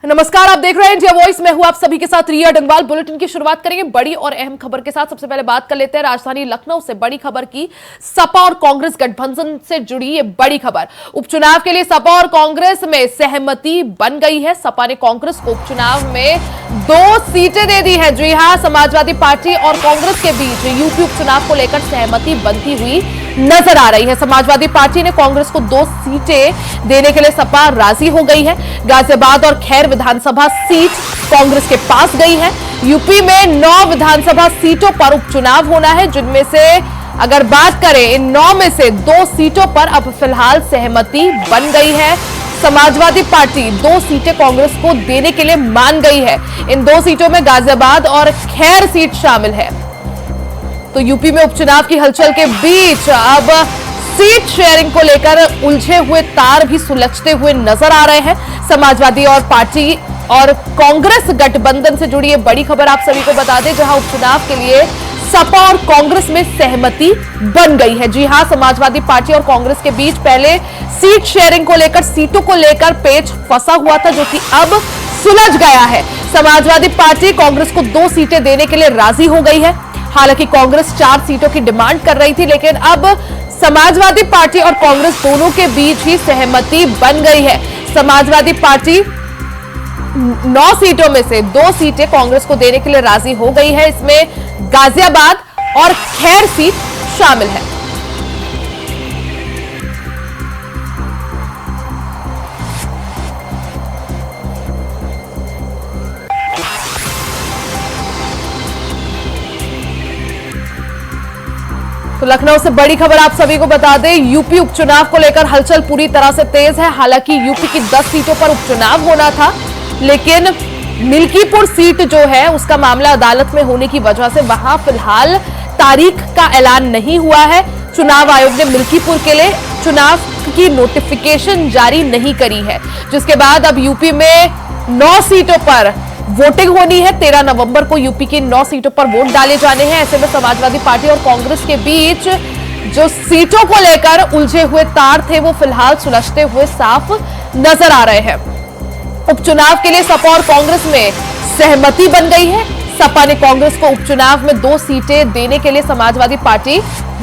नमस्कार, आप देख रहे हैं इंडिया वॉइस। मैं हूं आप सभी के साथ रिया डंगवाल। बुलेटिन की शुरुआत करेंगे बड़ी और अहम खबर के साथ। सबसे पहले बात कर लेते हैं राजधानी लखनऊ से बड़ी खबर की। सपा और कांग्रेस गठबंधन से जुड़ी ये बड़ी खबर। उपचुनाव के लिए सपा और कांग्रेस में सहमति बन गई है। सपा ने कांग्रेस को उपचुनाव में 2 सीटें दे दी है। जी हां, समाजवादी पार्टी और कांग्रेस के बीच यूपी उपचुनाव को लेकर सहमति बनती हुई नजर आ रही है। समाजवादी पार्टी ने कांग्रेस को 2 सीटें देने के लिए सपा राजी हो गई है। गाजियाबाद और खैर विधानसभा सीट कांग्रेस के पास गई है। यूपी में 9 विधानसभा सीटों पर उपचुनाव होना है, जिनमें से अगर बात करें इन 9 में से 2 सीटों पर अब फिलहाल सहमति बन गई है। समाजवादी पार्टी 2 सीटें कांग्रेस को देने के लिए मान गई है। इन 2 सीटों में गाजियाबाद और खैर सीट शामिल है। तो यूपी में उपचुनाव की हलचल के बीच अब सीट शेयरिंग को लेकर उलझे हुए तार भी सुलझते हुए नजर आ रहे हैं। समाजवादी और पार्टी और कांग्रेस गठबंधन से जुड़ी ये बड़ी खबर आप सभी को बता दें, जहां उपचुनाव के लिए सपा और कांग्रेस में सहमति बन गई है। जी हां, समाजवादी पार्टी और कांग्रेस के बीच पहले सीट शेयरिंग को लेकर, सीटों को लेकर पेच फंसा हुआ था, जो कि अब सुलझ गया है। समाजवादी पार्टी कांग्रेस को 2 सीटें देने के लिए राजी हो गई है। हालांकि कांग्रेस 4 सीटों की डिमांड कर रही थी, लेकिन अब समाजवादी पार्टी और कांग्रेस दोनों के बीच ही सहमति बन गई है। समाजवादी पार्टी 9 सीटों में से 2 सीटें कांग्रेस को देने के लिए राजी हो गई है। इसमें गाजियाबाद और खैर सीट शामिल है। तो लखनऊ से बड़ी खबर आप सभी को बता दें, यूपी उपचुनाव को लेकर हलचल पूरी तरह से तेज है। हालांकि यूपी की 10 सीटों पर उपचुनाव होना था, लेकिन मिल्कीपुर सीट जो है उसका मामला अदालत में होने की वजह से वहां फिलहाल तारीख का ऐलान नहीं हुआ है। चुनाव आयोग ने मिल्कीपुर के लिए चुनाव की नोटिफिकेशन जारी नहीं करी है, जिसके बाद अब यूपी में 9 सीटों पर वोटिंग होनी है। 13 नवंबर को यूपी की 9 सीटों पर वोट डाले जाने हैं। ऐसे में समाजवादी पार्टी और कांग्रेस के बीच जो सीटों को लेकर उलझे हुए तार थे, वो फिलहाल सुलझते हुए साफ नजर आ रहे हैं। उपचुनाव के लिए सपा और कांग्रेस में सहमति बन गई है। सपा ने कांग्रेस को उपचुनाव में 2 सीटें देने के लिए समाजवादी पार्टी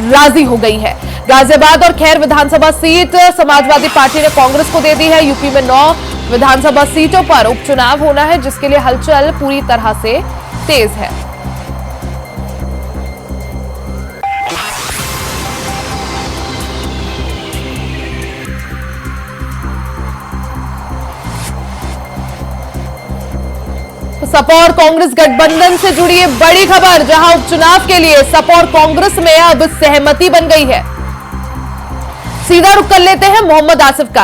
राजी हो गई है। गाजियाबाद और खैर विधानसभा सीट समाजवादी पार्टी ने कांग्रेस को दे दी है। यूपी में 9 विधानसभा सीटों पर उपचुनाव होना है, जिसके लिए हलचल पूरी तरह से तेज है। तो सपा और कांग्रेस गठबंधन से जुड़ी ये बड़ी खबर, जहां उपचुनाव के लिए सपा और कांग्रेस में अब सहमति बन गई है। सीधा रुख कर लेते हैं मोहम्मद आसिफ का।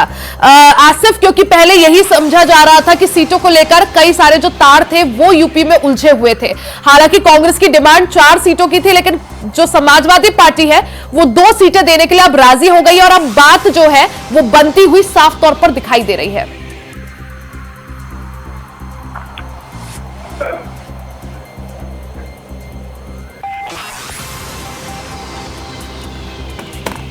आसिफ, क्योंकि पहले यही समझा जा रहा था कि सीटों को लेकर कई सारे जो तार थे वो यूपी में उलझे हुए थे। हालांकि कांग्रेस की डिमांड 4 सीटों की थी, लेकिन जो समाजवादी पार्टी है वो 2 सीटें देने के लिए अब राजी हो गई है, और अब बात जो है वो बनती हुई साफ तौर पर दिखाई दे रही है।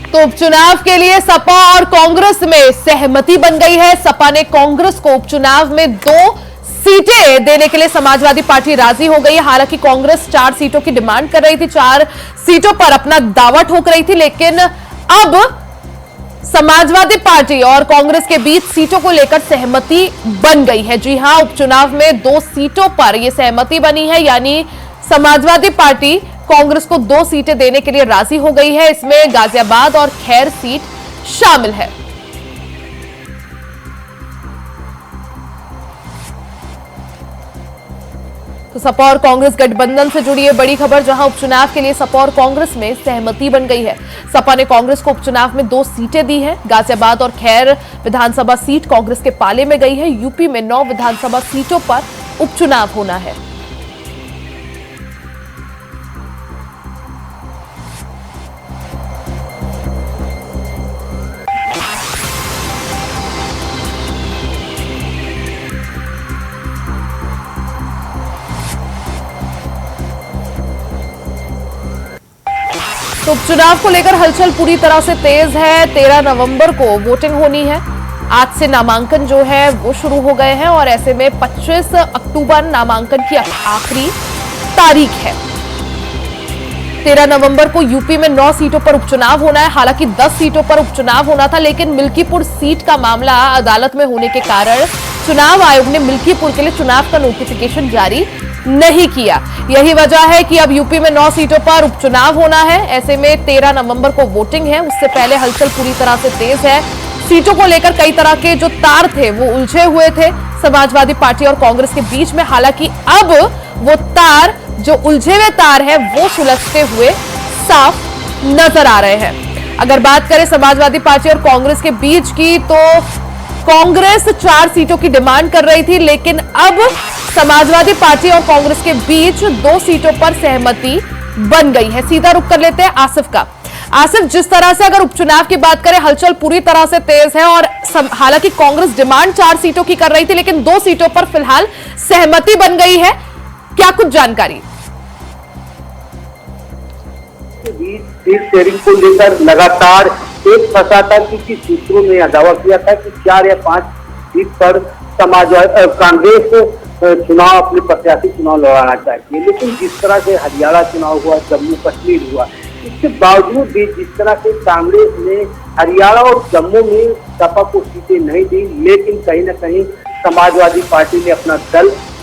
तो उपचुनाव के लिए सपा और कांग्रेस में सहमति बन गई है। सपा ने कांग्रेस को उपचुनाव में 2 सीटें देने के लिए समाजवादी पार्टी राजी हो गई है। हालांकि कांग्रेस 4 सीटों की डिमांड कर रही थी, 4 सीटों पर अपना दावा ठोक रही थी, लेकिन अब समाजवादी पार्टी और कांग्रेस के बीच सीटों को लेकर सहमति बन गई है। जी हां, उपचुनाव में 2 सीटों पर यह सहमति बनी है, यानी समाजवादी पार्टी कांग्रेस को 2 सीटें देने के लिए राजी हो गई है। इसमें गाजियाबाद और खैर सीट शामिल है। तो सपा और कांग्रेस गठबंधन से जुड़ी है बड़ी खबर, जहां उपचुनाव के लिए सपा और कांग्रेस में सहमति बन गई है। सपा ने कांग्रेस को उपचुनाव में 2 सीटें दी है। गाजियाबाद और खैर विधानसभा सीट कांग्रेस के पाले में गई है। यूपी में 9 विधानसभा सीटों पर उपचुनाव होना है। तो उपचुनाव को लेकर हलचल पूरी तरह से तेज है। 13 नवंबर को वोटिंग होनी है। आज से नामांकन जो है वो शुरू हो गए हैं और ऐसे में 25 अक्टूबर नामांकन की आखिरी तारीख है। 13 नवंबर को यूपी में 9 सीटों पर उपचुनाव होना है। हालांकि 10 सीटों पर उपचुनाव होना था, लेकिन मिल्कीपुर सीट का मामला अदालत में होने के कारण चुनाव आयोग ने मिल्कीपुर के लिए चुनाव का नोटिफिकेशन जारी नहीं किया। यही वजह है कि अब यूपी में 9 सीटों पर उपचुनाव होना है। ऐसे में 13 नवंबर को वोटिंग है। उससे पहले हलचल पूरी तरह से तेज है। सीटों को लेकर कई तरह के जो तार थे वो उलझे हुए थे समाजवादी पार्टी और कांग्रेस के बीच में। हालांकि अब वो तार, जो उलझे हुए तार है, वो सुलझते हुए साफ नजर आ रहे हैं। अगर बात करें समाजवादी पार्टी और कांग्रेस के बीच की, तो कांग्रेस 4 सीटों की डिमांड कर रही थी, लेकिन अब समाजवादी पार्टी और कांग्रेस के बीच 2 सीटों पर सहमति बन गई है। सीधा रुख कर लेते हैं आसिफ का। आसिफ, जिस तरह से अगर उपचुनाव की बात करें, हलचल पूरी तरह से तेज है और हालांकि कांग्रेस डिमांड 4 सीटों की कर रही थी, लेकिन 2 सीटों पर फिलहाल सहमति बन गई है। क्या कुछ जानकारी? सीट शेयरिंग को लेकर लगातार एक फंसा था, क्योंकि सूत्रों ने यह दावा किया था कि 4 या 5 सीट पर कांग्रेस चुनाव, अपने प्रत्याशी चुनाव लड़ाना चाहती है। लेकिन जिस तरह से हरियाणा चुनाव हुआ, जम्मू कश्मीर हुआ, इसके बावजूद भी जिस तरह से कांग्रेस ने हरियाणा और जम्मू में सपा को सीटें नहीं दी, लेकिन कहीं ना कहीं समाजवादी पार्टी ने अपना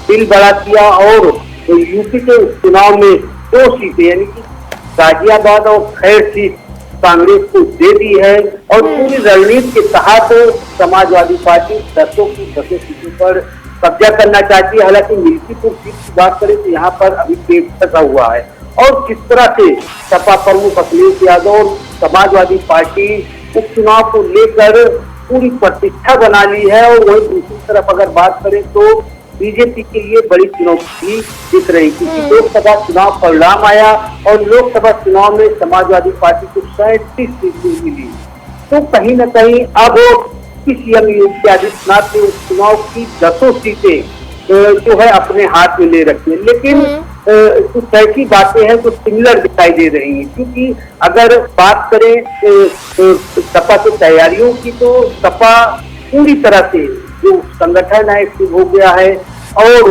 दिल बड़ा किया और यूपी के चुनाव में 2 सीटें, यानी कि गाजियाबाद और खैर सीट कांग्रेस को दे दी है। और पूरी रणनीति के तहत समाजवादी पार्टी 10 सीटों पर कब्जा करना चाहती है। हालांकि मिल्कीपुर सीट की बात करें तो यहाँ पर अभी पेट फंसा हुआ है। और किस तरह से सपा प्रमुख अखिलेश यादव और समाजवादी पार्टी उपचुनाव को लेकर पूरी प्रतिष्ठा बना ली है। और वही दूसरी तरफ अगर बात करें तो बीजेपी के लिए बड़ी चुनौती दिख रही, क्योंकि लोकसभा चुनाव परिणाम आया और लोकसभा चुनाव में समाजवादी पार्टी को 37 सीटें मिली। तो कहीं न कहीं अब सीएम योगी आदित्यनाथ ने उस चुनाव की 10 सीटें जो है अपने हाथ में ले रखी है। लेकिन कुछ ऐसी बातें हैं जो सिमिलर दिखाई दे रही हैं, क्योंकि अगर बात करें सपा की तैयारियों की, तो सपा पूरी तरह से जो संगठन है एक्टिव हो गया है। और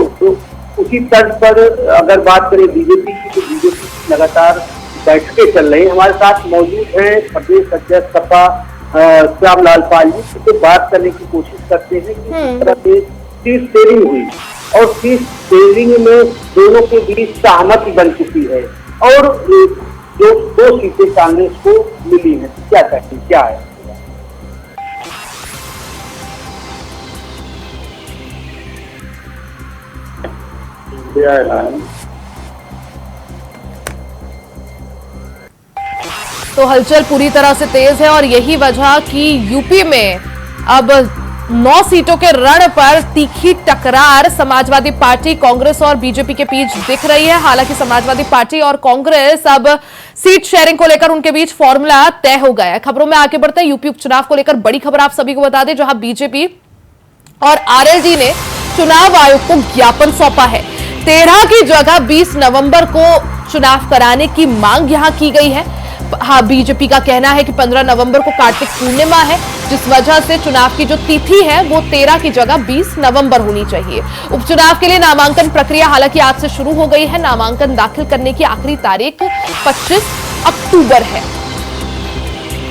उसी तर्ज पर अगर बात करें बीजेपी की, तो बीजेपी की लगातार बैठकें चल रही है। हमारे साथ मौजूद हैं प्रदेश अध्यक्ष सपा श्यामलाल पाल जी, तो बात करने की कोशिश करते हैं कि किस तरह से सीट शेयरिंग हुई और सीट शेयरिंग में दोनों के बीच सहमति बन चुकी है और जो 2 सीटें कांग्रेस को मिली है। क्या कहते हैं, क्या है? तो हलचल पूरी तरह से तेज है और यही वजह कि यूपी में अब 9 सीटों के रण पर तीखी टकरार समाजवादी पार्टी, कांग्रेस और बीजेपी के बीच दिख रही है। हालांकि समाजवादी पार्टी और कांग्रेस अब सीट शेयरिंग को लेकर उनके बीच फॉर्मूला तय हो गया है। खबरों में आगे बढ़ते हैं। यूपी उपचुनाव को लेकर बड़ी खबर आप सभी को बता दें, जहां बीजेपी और आरएलडी ने चुनाव आयोग को ज्ञापन सौंपा है। 13 की जगह 20 नवंबर को चुनाव कराने की मांग यहां की गई है। हाँ, बीजेपी का कहना है कि 15 नवंबर को कार्तिक पूर्णिमा है, जिस वजह से चुनाव की जो तिथि है वो 13 की जगह 20 नवंबर होनी चाहिए। उपचुनाव के लिए नामांकन प्रक्रिया हालांकि आज से शुरू हो गई है। नामांकन दाखिल करने की आखिरी तारीख 25 अक्टूबर है।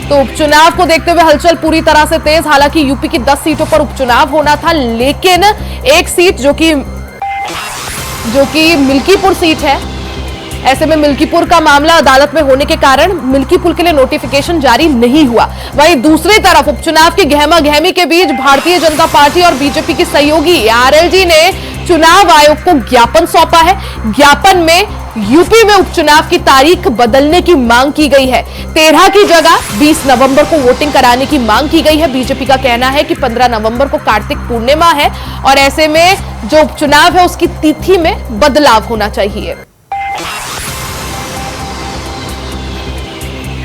तो उपचुनाव को देखते हुए हलचल पूरी तरह से तेज। हालांकि यूपी की 10 सीटों पर उपचुनाव होना था, लेकिन एक सीट जो कि मिल्कीपुर सीट है, ऐसे में मिल्कीपुर का मामला अदालत में होने के कारण मिल्कीपुर के लिए नोटिफिकेशन जारी नहीं हुआ। वहीं दूसरी तरफ उपचुनाव की गहमा-गहमी के बीच भारतीय जनता पार्टी और बीजेपी की सहयोगी आरएलडी ने चुनाव आयोग को ज्ञापन सौंपा है। ज्ञापन में यूपी में उपचुनाव की तारीख बदलने की मांग की गई है। 13 की जगह 20 नवंबर को वोटिंग कराने की मांग की गई है। बीजेपी का कहना है कि 15 नवंबर को कार्तिक पूर्णिमा है और ऐसे में जो उपचुनाव है उसकी तिथि में बदलाव होना चाहिए।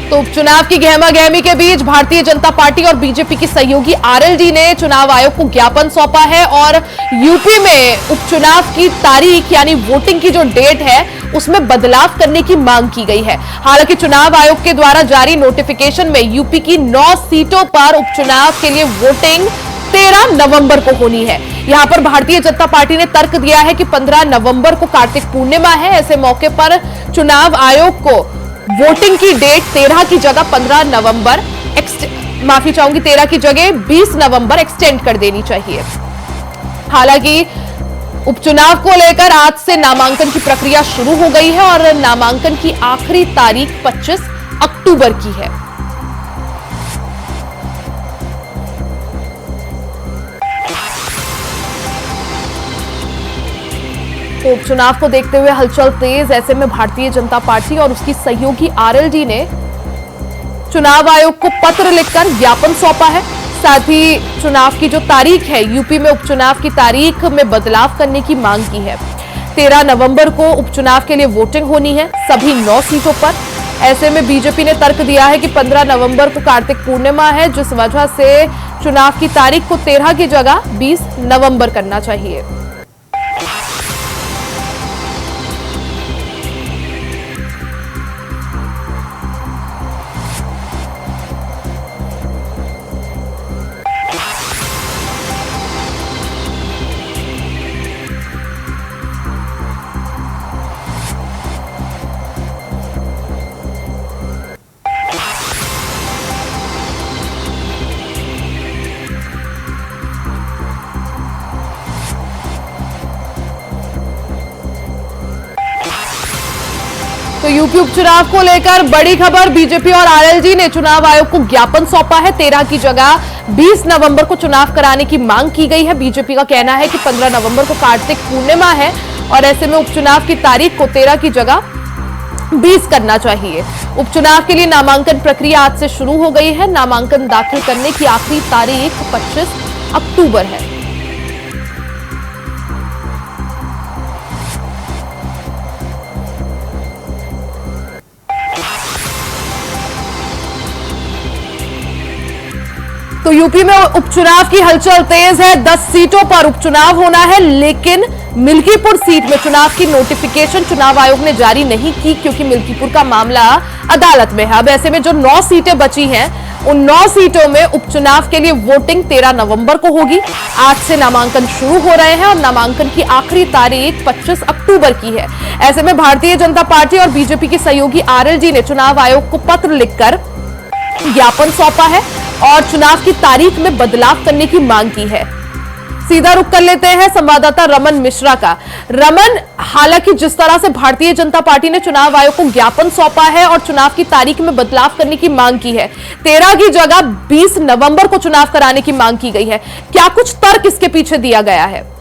तो उपचुनाव की गहमा-गहमी के बीच भारतीय जनता पार्टी और बीजेपी की सहयोगी आरएलडी ने चुनाव आयोग को ज्ञापन सौंपा है और यूपी में उपचुनाव की तारीख यानी वोटिंग की जो डेट है उसमें बदलाव करने की मांग की गई है। हालांकि चुनाव आयोग के द्वारा जारी नोटिफिकेशन में यूपी की 9 सीटों पर उपचुनाव के लिए वोटिंग 13 नवंबर को होनी है। यहां पर भारतीय जनता पार्टी ने तर्क दिया है कि 15 नवंबर को कार्तिक पूर्णिमा है। ऐसे मौके पर चुनाव आयोग को वोटिंग की डेट 13 की जगह 15 नवंबर माफी चाहूंगी 13 की जगह 20 नवंबर एक्सटेंड कर देनी चाहिए। हालांकि उपचुनाव को लेकर आज से नामांकन की प्रक्रिया शुरू हो गई है और नामांकन की आखिरी तारीख 25 अक्टूबर की है। तो उपचुनाव को देखते हुए हलचल तेज। ऐसे में भारतीय जनता पार्टी और उसकी सहयोगी आरएलडी ने चुनाव आयोग को पत्र लिखकर ज्ञापन सौंपा है। साथ ही चुनाव की जो तारीख है, यूपी में उपचुनाव की तारीख में बदलाव करने की मांग की है। 13 नवंबर को उपचुनाव के लिए वोटिंग होनी है सभी 9 सीटों पर। ऐसे में बीजेपी ने तर्क दिया है कि 15 नवंबर को कार्तिक पूर्णिमा है, जिस वजह से चुनाव की तारीख को 13 की जगह 20 नवंबर करना चाहिए। तो यूपी उपचुनाव को लेकर बड़ी खबर, बीजेपी और आरएलडी ने चुनाव आयोग को ज्ञापन सौंपा है। 13 की जगह 20 नवंबर को चुनाव कराने की मांग की गई है। बीजेपी का कहना है कि 15 नवंबर को कार्तिक पूर्णिमा है और ऐसे में उपचुनाव की तारीख को 13 की जगह 20 करना चाहिए। उपचुनाव के लिए नामांकन प्रक्रिया आज से शुरू हो गई है। नामांकन दाखिल करने की आखिरी तारीख 25 अक्टूबर है। तो यूपी में उपचुनाव की हलचल तेज है। 10 सीटों पर उपचुनाव होना है, लेकिन मिल्कीपुर सीट में चुनाव की नोटिफिकेशन चुनाव आयोग ने जारी नहीं की, क्योंकि मिल्कीपुर का मामला अदालत में है। अब ऐसे में जो 9 सीटें बची हैं, उन 9 सीटों में उपचुनाव के लिए वोटिंग 13 नवंबर को होगी। आज से नामांकन शुरू हो रहे हैं और नामांकन की आखिरी तारीख 25 अक्टूबर की है। ऐसे में भारतीय जनता पार्टी और बीजेपी की सहयोगी आरएलडी ने चुनाव आयोग को पत्र लिखकर ज्ञापन सौंपा है और चुनाव की तारीख में बदलाव करने की मांग की है। सीधा रुख कर लेते हैं संवाददाता रमन मिश्रा का। रमन, हालांकि जिस तरह से भारतीय जनता पार्टी ने चुनाव आयोग को ज्ञापन सौंपा है और चुनाव की तारीख में बदलाव करने की मांग की है, 13 की जगह 20 नवंबर को चुनाव कराने की मांग की गई है, क्या कुछ तर्क इसके पीछे दिया गया है?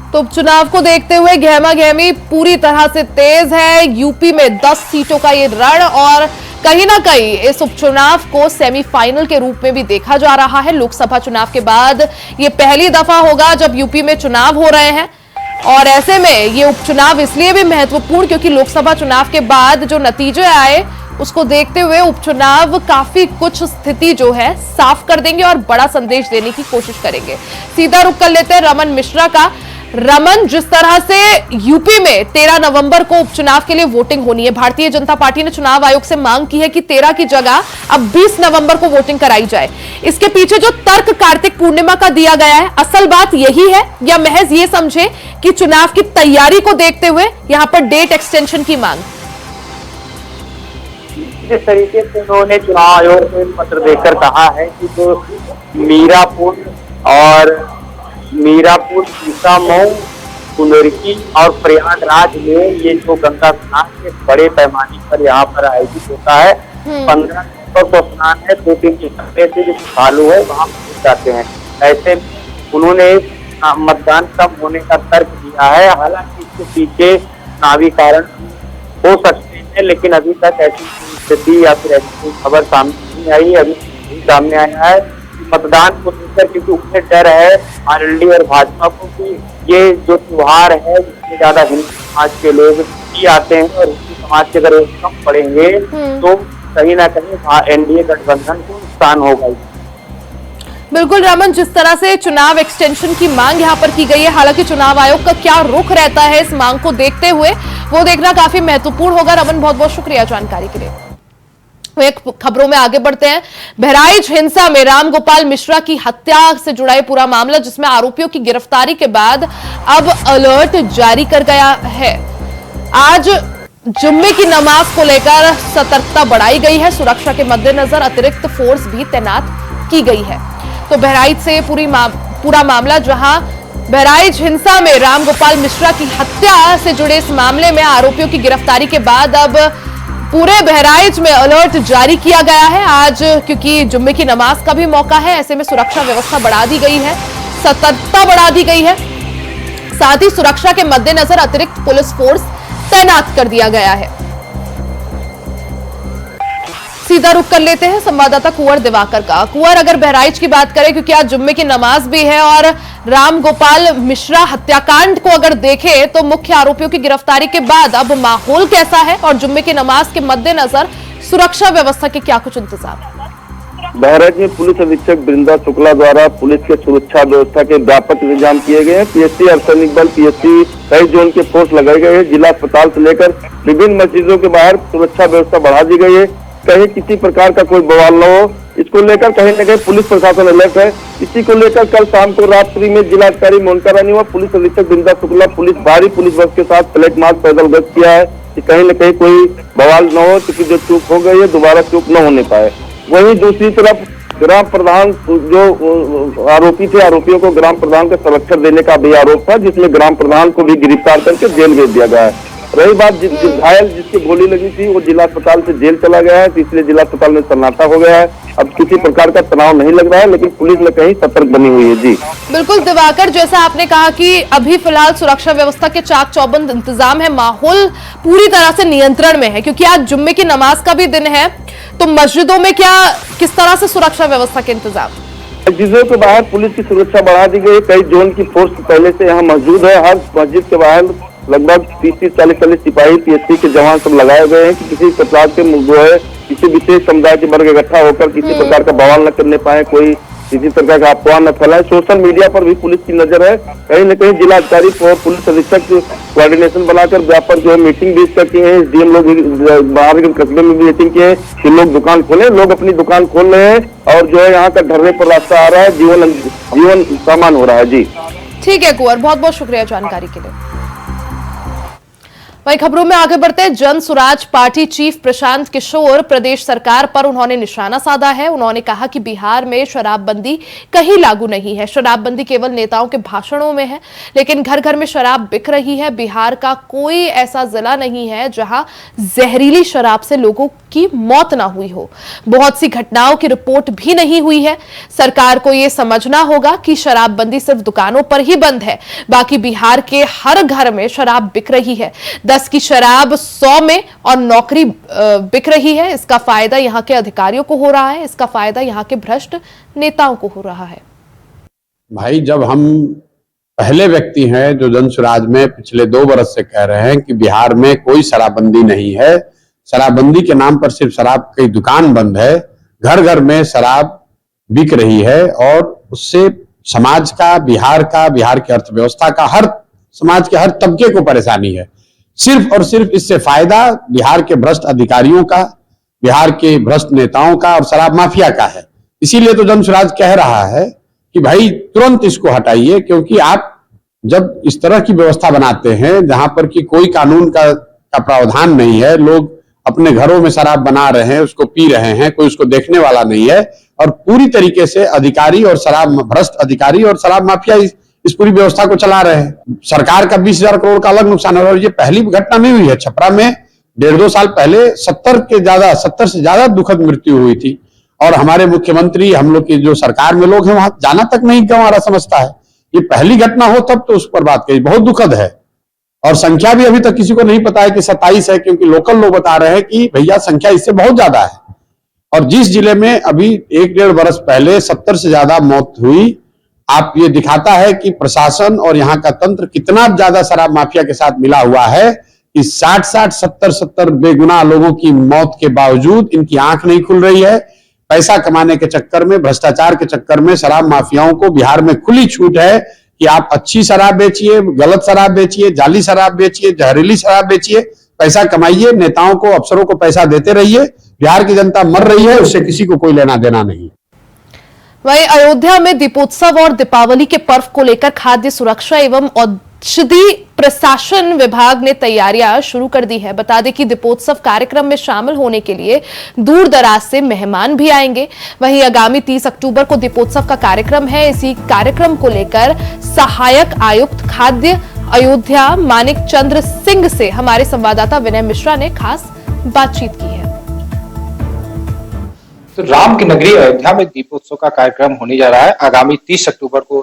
तो उपचुनाव को देखते हुए गहमा गहमी पूरी तरह से तेज है। यूपी में 10 सीटों का ये रण और कहीं ना कहीं इस उपचुनाव को सेमीफाइनल के रूप में भी देखा जा रहा है। लोकसभा चुनाव के बाद ये पहली दफा होगा जब यूपी में चुनाव हो रहे हैं और ऐसे में ये उपचुनाव इसलिए भी महत्वपूर्ण क्योंकि लोकसभा चुनाव के बाद जो नतीजे आए उसको देखते हुए उपचुनाव काफी कुछ स्थिति जो है साफ कर देंगे और बड़ा संदेश देने की कोशिश करेंगे। सीधा रुख कर लेते हैं रमन मिश्रा का। रमन, जिस तरह से यूपी में 13 नवंबर को उपचुनाव के लिए वोटिंग होनी है, भारतीय जनता पार्टी ने चुनाव आयोग से मांग की है कि 13 की जगह अब 20 नवंबर को वोटिंग कराई जाए। इसके पीछे जो तर्क कार्तिक पूर्णिमा का दिया गया है, असल बात यही है या महज ये समझे कि चुनाव की तैयारी को देखते हुए यहां पर डेट एक्सटेंशन की मांग? जिस तरीके से उन्होंने चुनाव आयोग को पत्र देकर कहा है कि जो मीरापुर, सीतामऊ, कुंदरकी और प्रयागराज में ये जो गंगा स्नान के बड़े पैमाने पर यहाँ पर आयोजित होता है, 15 नवंबर को स्नान है, 2-3 घंटे से जो चालू है वहाँ पहुंच जाते हैं। ऐसे में उन्होंने मतदान कम होने का तर्क दिया है। हालांकि इसके पीछे चुनावी कारण हो सकते हैं, लेकिन अभी तक ऐसी स्थिति या फिर ऐसी खबर सामने नहीं आई। अभी सामने आया है मतदान को लेकर, क्योंकि उसमें डर है आरएलडी और भाजपा को कि ये जो त्योहार है इसमें ज्यादा हिंदू समाज के लोग भी आते हैं और हिंदू समाज के अगर कम पड़ेंगे तो कहीं ना कहीं एनडीए गठबंधन को नुकसान होगा। बिल्कुल रमन, जिस तरह से चुनाव एक्सटेंशन की मांग यहां पर की गई है, हालांकि चुनाव आयोग का क्या रुख रहता है इस मांग को देखते हुए, वो देखना काफी महत्वपूर्ण होगा। रमन, बहुत बहुत शुक्रिया जानकारी के लिए। एक खबरों में आगे बढ़ते हैं। बहराइच हिंसा में रामगोपाल मिश्रा की हत्या से जुड़ा है पूरा मामला, जिसमें आरोपियों की गिरफ्तारी के बाद अब अलर्ट जारी कर गया है। आज जुम्मे की नमाज को लेकर सतर्कता बढ़ाई गई है। सुरक्षा के मद्देनजर अतिरिक्त फोर्स भी तैनात की गई है। तो बहराइच से पूरा मामला, जहां बहराइच हिंसा में रामगोपाल मिश्रा की हत्या से जुड़े इस मामले में आरोपियों की गिरफ्तारी के बाद अब पूरे बहराइच में अलर्ट जारी किया गया है। आज क्योंकि जुम्मे की नमाज का भी मौका है, ऐसे में सुरक्षा व्यवस्था बढ़ा दी गई है, सतर्कता बढ़ा दी गई है। साथ ही सुरक्षा के मद्देनजर अतिरिक्त पुलिस फोर्स तैनात कर दिया गया है। सीधा रुख कर लेते हैं संवाददाता कुंवर दिवाकर का। कुंवर, अगर बहराइच की बात करें, क्योंकि आज जुम्मे की नमाज भी है और रामगोपाल मिश्रा हत्याकांड को अगर देखें तो मुख्य आरोपियों की गिरफ्तारी के बाद अब माहौल कैसा है और जुम्मे की नमाज के मद्देनजर सुरक्षा व्यवस्था के क्या कुछ इंतजाम? बहराइच में पुलिस अधीक्षक बृंदा शुक्ला द्वारा पुलिस के सुरक्षा व्यवस्था के व्यापक इंतजाम किए गए हैं। पीएससी, अर्धसैनिक बल, पीएससी, कई जोन के फोर्स लगाए गए हैं। जिला अस्पताल से लेकर विभिन्न मस्जिदों के बाहर सुरक्षा व्यवस्था बढ़ा दी गई है। कहीं किसी प्रकार का कोई बवाल न हो, इसको लेकर कहीं न कहीं पुलिस प्रशासन अलर्ट है। इसी को लेकर कल शाम को रात्रि में जिलाधिकारी मोनिका रानी व पुलिस अधीक्षक बृंदा शुक्ला भारी पुलिस बस के साथ फ्लैग मार्च पैदल गश्त किया है कि कहीं न कहीं कोई बवाल न हो, क्योंकि जो चूक हो गई है दोबारा चूक न होने पाए। वहीं दूसरी तरफ ग्राम प्रधान जो आरोपी थे, आरोपियों को ग्राम प्रधान का संरक्षण देने का भी आरोप था, जिसमें ग्राम प्रधान को भी गिरफ्तार करके जेल भेज दिया गया है। रही बात घायल जिसकी गोली लगी थी, वो जिला अस्पताल से जेल चला गया है, इसलिए जिला अस्पताल में सन्नाटा हो गया है। अब किसी प्रकार का तनाव नहीं लग रहा है, लेकिन पुलिस में कहीं सतर्क बनी हुई है। जी बिल्कुल दिवाकर, जैसा आपने कहा कि अभी फिलहाल सुरक्षा व्यवस्था के चाक चौबंद इंतजाम है, माहौल पूरी तरह से नियंत्रण में है, क्योंकि आज जुम्मे की नमाज का भी दिन है। तो मस्जिदों में किस तरह से सुरक्षा व्यवस्था के इंतजाम? मस्जिदों के बाहर पुलिस की सुरक्षा बढ़ा दी गई। कई जोन की फोर्स पहले से यहाँ मौजूद है। हर मस्जिद के बाहर लगभग 30-40 सिपाही, पीएससी के जवान सब लगाए गए हैं कि किसी प्रकार के जो है किसी विशेष समुदाय के वर्ग इकट्ठा होकर किसी प्रकार का बवाल न करने पाए, कोई किसी प्रकार का अफवाह न फैलाए। सोशल मीडिया पर भी पुलिस की नजर है। कहीं न कहीं जिलाधिकारी और पुलिस अधीक्षक कोऑर्डिनेशन बनाकर व्यापक जो है मीटिंग भी करती है। डीएम लोग बाहर के कस्बे में भी मीटिंग किए कि लोग दुकान खोले, लोग अपनी दुकान खोल रहे हैं और जो है यहाँ तक ढरने पर रास्ता आ रहा है, जीवन सामान हो रहा है। जी ठीक है कुंवर, बहुत बहुत शुक्रिया जानकारी के लिए। वहीं खबरों में आगे बढ़ते हैं। जन सुराज पार्टी चीफ प्रशांत किशोर प्रदेश सरकार पर उन्होंने निशाना साधा है। उन्होंने कहा कि बिहार में शराबबंदी कहीं लागू नहीं है, शराबबंदी केवल नेताओं के भाषणों में है, लेकिन घर घर में शराब बिक रही है। बिहार का कोई ऐसा जिला नहीं है जहां जहरीली शराब से लोगों की मौत ना हुई हो। बहुत सी घटनाओं की रिपोर्ट भी नहीं हुई है। सरकार को यह समझना होगा कि शराबबंदी सिर्फ दुकानों पर ही बंद है, बाकी बिहार के हर घर में शराब बिक रही है। 10 की शराब 100 में और नौकरी बिक रही है। इसका फायदा यहाँ के अधिकारियों को हो रहा है, इसका फायदा यहाँ के भ्रष्ट नेताओं को हो रहा है। भाई, जब हम पहले व्यक्ति हैं जो जन सुराज में पिछले 2 बरस से कह रहे हैं कि बिहार में कोई शराबबंदी नहीं है, शराबबंदी के नाम पर सिर्फ शराब की दुकान बंद है, घर घर में शराब बिक रही है और उससे समाज का, बिहार की अर्थव्यवस्था का, हर समाज के हर तबके को परेशानी है। सिर्फ और सिर्फ इससे फायदा बिहार के भ्रष्ट अधिकारियों का, बिहार के भ्रष्ट नेताओं का और शराब माफिया का है। इसीलिए तो जन सुराज कह रहा है कि भाई तुरंत इसको हटाइए, क्योंकि आप जब इस तरह की व्यवस्था बनाते हैं जहां पर कि कोई कानून का प्रावधान नहीं है, लोग अपने घरों में शराब बना रहे हैं, उसको पी रहे हैं, कोई उसको देखने वाला नहीं है, और पूरी तरीके से अधिकारी और भ्रष्ट अधिकारी और शराब माफिया इस पूरी व्यवस्था को चला रहे हैं। सरकार का 20,000 करोड़ का अलग नुकसान है। और ये पहली घटना नहीं हुई है। छपरा में 1.5-2 साल पहले 70 से ज्यादा दुखद मृत्यु हुई थी, और हमारे मुख्यमंत्री, हम लोग की जो सरकार में लोग हैं, वहां जाना तक नहीं गंवारा समझता है। ये पहली घटना हो तब तो उस पर बात कही, बहुत दुखद है। और संख्या भी अभी तक किसी को नहीं पता है कि 27 है, क्योंकि लोकल लोग बता रहे हैं कि भैया संख्या इससे बहुत ज्यादा है। और जिस जिले में अभी 1-1.5 बरस पहले 70 से ज्यादा मौत हुई, आप ये दिखाता है कि प्रशासन और यहाँ का तंत्र कितना ज्यादा शराब माफिया के साथ मिला हुआ है कि 60-70 बेगुनाह लोगों की मौत के बावजूद इनकी आंख नहीं खुल रही है। पैसा कमाने के चक्कर में, भ्रष्टाचार के चक्कर में शराब माफियाओं को बिहार में खुली छूट है कि आप अच्छी शराब बेचिए, गलत शराब बेचिए, जाली शराब बेचिए, जहरीली शराब बेचिए, पैसा कमाइए, नेताओं को, अफसरों को पैसा देते रहिए। बिहार की जनता मर रही है, उससे किसी को कोई लेना देना नहीं। वहीं अयोध्या में दीपोत्सव और दीपावली के पर्व को लेकर खाद्य सुरक्षा एवं औषधि प्रशासन विभाग ने तैयारियां शुरू कर दी है। बता दें कि दीपोत्सव कार्यक्रम में शामिल होने के लिए दूर दराज से मेहमान भी आएंगे। वहीं आगामी 30 अक्टूबर को दीपोत्सव का कार्यक्रम है। इसी कार्यक्रम को लेकर सहायक आयुक्त खाद्य अयोध्या मानिक चंद्र सिंह से हमारे संवाददाता विनय मिश्रा ने खास बातचीत की है। तो राम की नगरी अयोध्या में दीपोत्सव का कार्यक्रम होने जा रहा है। आगामी 30 अक्टूबर को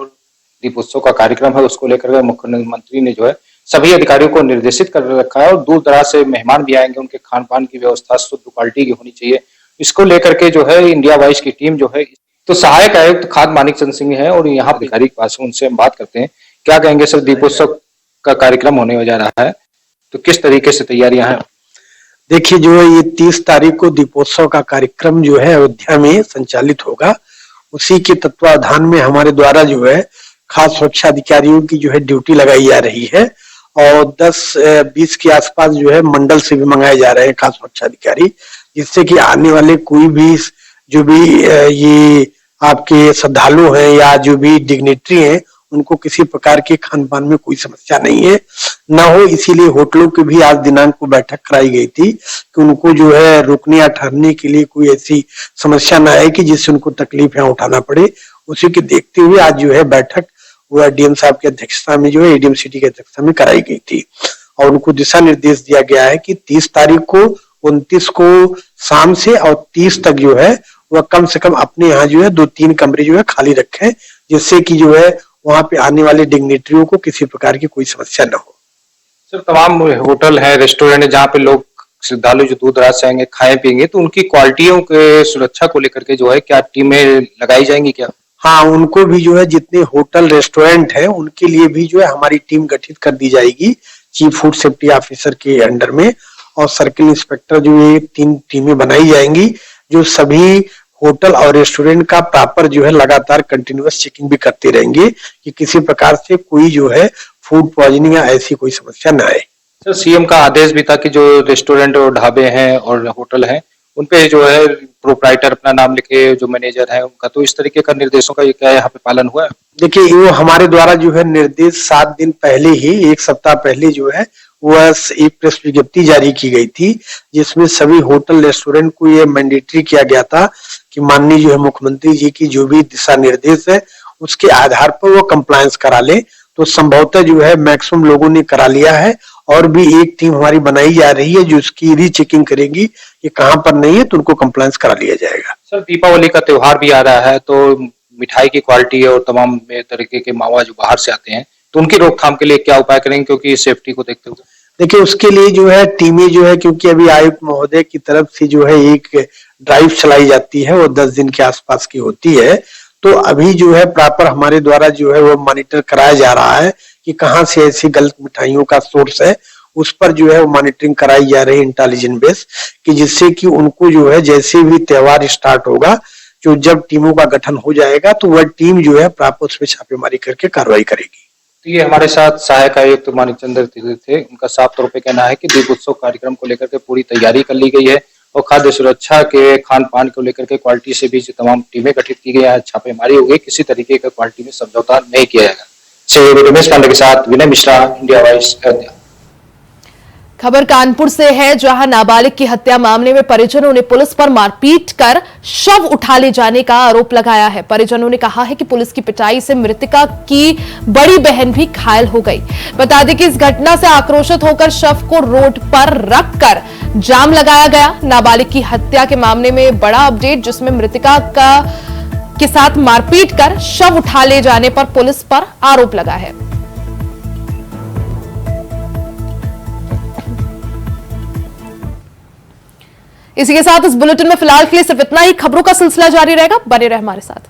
दीपोत्सव का कार्यक्रम है, उसको लेकर मुख्यमंत्री ने जो है सभी अधिकारियों को निर्देशित कर रखा है और दूर दराज से मेहमान भी आएंगे। उनके खान पान की व्यवस्था शुद्ध क्वालिटी की होनी चाहिए। इसको लेकर के जो है इंडिया वाइज की टीम जो है, तो सहायक आयुक्त खाद्य मानिक चंद्र सिंह है और यहाँ अधिकारी के पास उनसे हम बात करते हैं। क्या कहेंगे सर, दीपोत्सव का कार्यक्रम होने जा रहा है तो किस तरीके से तैयारियां हैं? देखिए, जो है ये 30 तारीख को दीपोत्सव का कार्यक्रम जो है अयोध्या में संचालित होगा। उसी के तत्वाधान में हमारे द्वारा जो है खास सुरक्षा अधिकारियों की जो है ड्यूटी लगाई जा रही है और 10-20 के आसपास जो है मंडल से भी मंगाए जा रहे हैं खास सुरक्षा अधिकारी, जिससे कि आने वाले कोई भी जो भी ये आपके श्रद्धालु हैं या जो भी डिग्नेटरी हैं उनको किसी प्रकार के खान पान में कोई समस्या नहीं है न हो। इसीलिए होटलों की भी आज दिनांक को बैठक कराई गई थी कि उनको जो है रुकने या ठहरने के लिए कोई ऐसी समस्या न आए कि जिससे उनको तकलीफ यहाँ उठाना पड़े। उसी के देखते हुए आज जो है बैठक वो डीएम साहब की अध्यक्षता में जो है एडीएम सिटी की अध्यक्षता में कराई गई थी और उनको दिशा निर्देश दिया गया है कि 30 तारीख को, 29 को शाम से और 30 तक जो है वह कम से कम अपने यहाँ जो है 2-3 कमरे जो है खाली रखें, जिससे कि जो है वहां पे आने वाले डिग्नेटरियों को किसी प्रकार की कोई समस्या न हो। सर, तमाम होटल है, रेस्टोरेंट है जहाँ पे लोग श्रद्धालु जो दूर दराज से आएंगे खाए पिएंगे, तो उनकी क्वालिटियों के सुरक्षा को लेकर के जो है क्या टीमें लगाई जाएंगी क्या? हाँ, उनको भी जो है जितने होटल रेस्टोरेंट है उनके लिए भी जो है हमारी टीम गठित कर दी जाएगी चीफ फूड सेफ्टी ऑफिसर के अंडर में और सर्किल इंस्पेक्टर जो ये 3 टीमें बनाई जाएंगी जो सभी होटल और रेस्टोरेंट का प्रॉपर जो है लगातार कंटिन्यूअस चेकिंग भी करते रहेंगे कि किसी प्रकार से कोई जो है फूड पॉइजनिंग या ऐसी कोई समस्या न आए। सर, सीएम का आदेश भी था कि जो रेस्टोरेंट और ढाबे हैं और होटल हैं उनपे जो है प्रोप्राइटर अपना नाम लिखे, जो मैनेजर है उनका, तो इस तरीके का निर्देशों का क्या यहाँ पे पालन हुआ है? देखिए, वो हमारे द्वारा जो है निर्देश 7 दिन पहले ही, 1 सप्ताह पहले जो है वह एक प्रेस विज्ञप्ति जारी की गई थी जिसमें सभी होटल रेस्टोरेंट को ये मैंडेटरी किया गया था कि माननीय जो है मुख्यमंत्री जी की जो भी दिशा निर्देश है उसके आधार पर वो कंप्लायंस करा ले। तो संभवतः जो है मैक्सिमम लोगों ने करा लिया है और भी एक टीम हमारी बनाई जा रही है जो उसकी रीचेकिंग करेगी कि कहां पर नहीं है तो उनको कंप्लायंस करा लिया जाएगा। सर, दीपावली का त्योहार भी आ रहा है तो मिठाई की क्वालिटी और तमाम तरीके के मावा जो बाहर से आते हैं तो उनकी रोकथाम के लिए क्या उपाय करेंगे, क्योंकि सेफ्टी को देखते हुए? देखिए, उसके लिए जो है टीमें जो है, क्योंकि अभी आयुक्त महोदय की तरफ से जो है एक ड्राइव चलाई जाती है वो 10 दिन के आसपास की होती है, तो अभी जो है प्रॉपर हमारे द्वारा जो है वो मॉनिटर कराया जा रहा है कि कहां से ऐसी गलत मिठाइयों का सोर्स है, उस पर जो है वो मॉनिटरिंग कराई जा रही है इंटेलिजेंस बेस कि जिससे कि उनको जो है जैसे भी त्योहार स्टार्ट होगा, जो जब टीमों का गठन हो जाएगा तो वह टीम जो है प्रॉपर उस पर छापेमारी करके कार्रवाई करेगी। तो ये हमारे साथ सहायक आयुक्त मानिक चंद्र थे। उनका साफ तौर पे कहना है कि दीपोत्सव कार्यक्रम को लेकर के पूरी तैयारी कर ली गई है और खाद्य सुरक्षा के, खान पान को लेकर के क्वालिटी से भी तमाम टीमें गठित की गई है, छापेमारी होगी, किसी तरीके का क्वालिटी में समझौता नहीं किया जाएगा। से रमेश पांडे के साथ विनय मिश्रा, इंडिया वॉइस, अयोध्या। खबर कानपुर से है, जहां नाबालिग की हत्या मामले में परिजनों ने पुलिस पर मारपीट कर शव उठा ले जाने का आरोप लगाया है। परिजनों ने कहा है कि पुलिस की पिटाई से मृतका की बड़ी बहन भी घायल हो गई। बता दें कि इस घटना से आक्रोशित होकर शव को रोड पर रखकर जाम लगाया गया। नाबालिग की हत्या के मामले में बड़ा अपडेट, जिसमें मृतका के साथ मारपीट कर शव उठा ले जाने पर पुलिस पर आरोप लगा है। इसी के साथ इस बुलेटिन में फिलहाल के लिए सिर्फ इतना ही। खबरों का सिलसिला जारी रहेगा, बने रहे हमारे साथ।